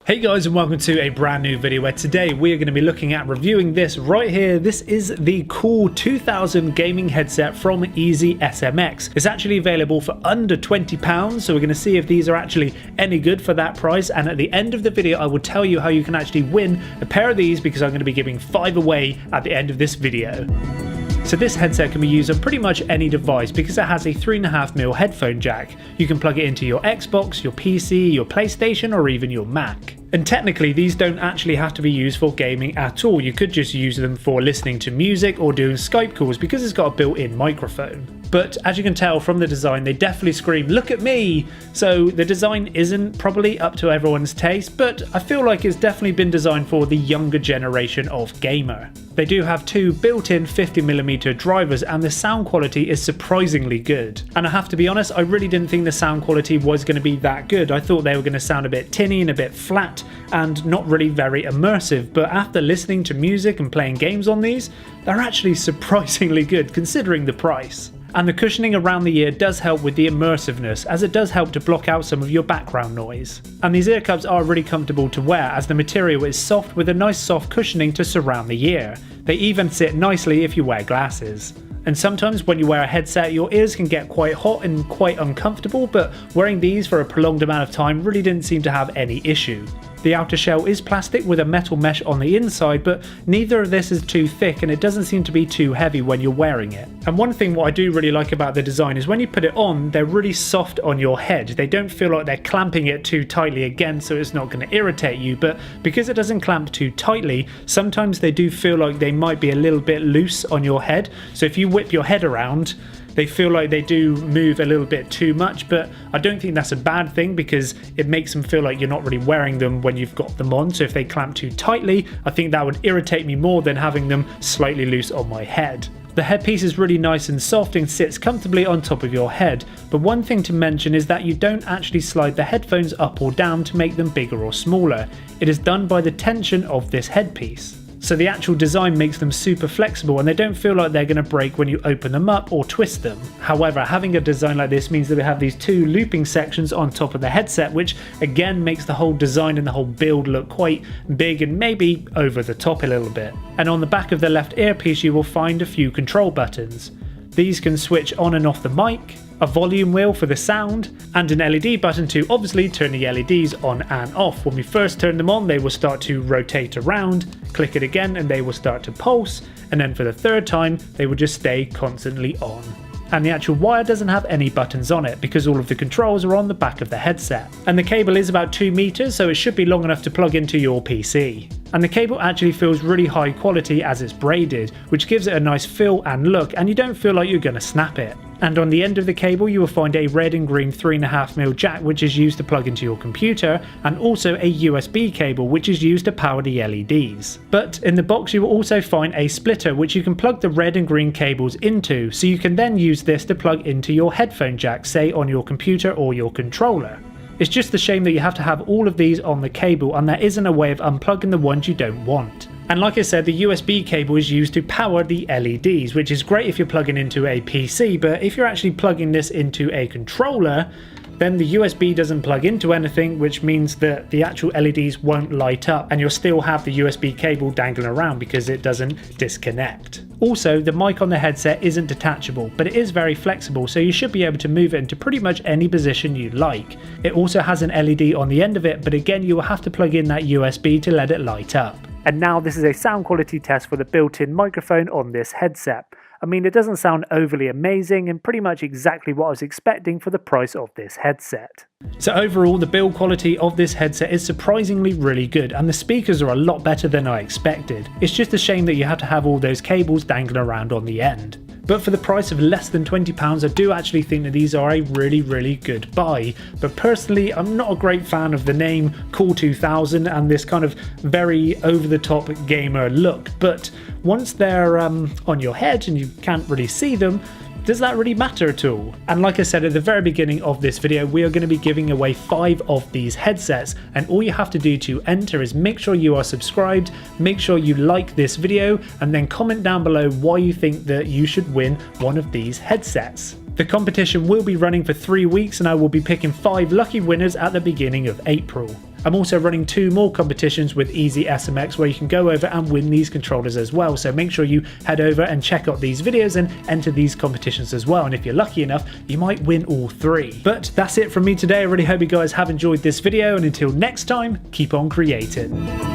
Hey guys, and welcome to a brand new video where today we are going to be looking at reviewing this right here. This is the cool 2000 gaming headset from EasySMX. It's actually available for under £20, so we're going to see if these are actually any good for that price, and at the end of the video I will tell you how you can actually win a pair of these because I'm going to be giving 5 away at the end of this video. So this headset can be used on pretty much any device because it has a 3.5mm headphone jack. You can plug it into your Xbox, your PC, your PlayStation, or even your Mac. And technically these don't actually have to be used for gaming at all. You could just use them for listening to music or doing Skype calls because it's got a built-in microphone. But as you can tell from the design, they definitely scream, "Look at me!" So the design isn't probably up to everyone's taste, but I feel like it's definitely been designed for the younger generation of gamer. They do have 2 built-in 50mm drivers and the sound quality is surprisingly good. And I have to be honest, I really didn't think the sound quality was going to be that good. I thought they were going to sound a bit tinny and a bit flat and not really very immersive, but after listening to music and playing games on these, they're actually surprisingly good considering the price. And the cushioning around the ear does help with the immersiveness, as it does help to block out some of your background noise. And these ear cups are really comfortable to wear as the material is soft with a nice soft cushioning to surround the ear. They even sit nicely if you wear glasses. And sometimes when you wear a headset, your ears can get quite hot and quite uncomfortable, but wearing these for a prolonged amount of time really didn't seem to have any issue. The outer shell is plastic with a metal mesh on the inside, but neither of this is too thick and it doesn't seem to be too heavy when you're wearing it. And one thing what I do really like about the design is when you put it on, they're really soft on your head. They don't feel like they're clamping it too tightly again, so it's not going to irritate you, but because it doesn't clamp too tightly, sometimes they do feel like they might be a little bit loose on your head. So if you whip your head around, they feel like they do move a little bit too much, but I don't think that's a bad thing because it makes them feel like you're not really wearing them when you've got them on. So if they clamp too tightly, I think that would irritate me more than having them slightly loose on my head. The headpiece is really nice and soft and sits comfortably on top of your head, but one thing to mention is that you don't actually slide the headphones up or down to make them bigger or smaller. It is done by the tension of this headpiece. So the actual design makes them super flexible and they don't feel like they're going to break when you open them up or twist them. However, having a design like this means that we have these 2 looping sections on top of the headset, which again makes the whole design and the whole build look quite big and maybe over the top a little bit. And on the back of the left earpiece you will find a few control buttons. These can switch on and off the mic, a volume wheel for the sound, and an LED button to obviously turn the LEDs on and off. When we first turn them on, they will start to rotate around, click it again and they will start to pulse, and then for the 3rd time they will just stay constantly on. And the actual wire doesn't have any buttons on it because all of the controls are on the back of the headset. And the cable is about 2 meters, so it should be long enough to plug into your PC. And the cable actually feels really high quality as it's braided, which gives it a nice feel and look, and you don't feel like you're going to snap it. And on the end of the cable you will find a red and green 3.5mm jack which is used to plug into your computer, and also a USB cable which is used to power the LEDs. But in the box you will also find a splitter which you can plug the red and green cables into, so you can then use this to plug into your headphone jack, say on your computer or your controller. It's just a shame that you have to have all of these on the cable and there isn't a way of unplugging the ones you don't want. And like I said, the USB cable is used to power the LEDs, which is great if you're plugging into a PC, but if you're actually plugging this into a controller, then the USB doesn't plug into anything, which means that the actual LEDs won't light up and you'll still have the USB cable dangling around because it doesn't disconnect. Also, the mic on the headset isn't detachable, but it is very flexible, so you should be able to move it into pretty much any position you like. It also has an LED on the end of it, but again you will have to plug in that USB to let it light up. And now this is a sound quality test for the built-in microphone on this headset. I mean, it doesn't sound overly amazing and pretty much exactly what I was expecting for the price of this headset. So overall, the build quality of this headset is surprisingly really good and the speakers are a lot better than I expected. It's just a shame that you have to have all those cables dangling around on the end. But for the price of less than £20, I do actually think that these are a really good buy. But personally, I'm not a great fan of the name Cool 2000 and this kind of very over-the-top gamer look. But once they're on your head and you can't really see them, does that really matter at all? And like I said at the very beginning of this video, we are going to be giving away 5 of these headsets, and all you have to do to enter is make sure you are subscribed, make sure you like this video, and then comment down below why you think that you should win one of these headsets. The competition will be running for 3 weeks and I will be picking 5 lucky winners at the beginning of April. I'm also running 2 more competitions with EasySMX where you can go over and win these controllers as well, so make sure you head over and check out these videos and enter these competitions as well, and if you're lucky enough you might win all 3. But that's it from me today. I really hope you guys have enjoyed this video, and until next time, keep on creating.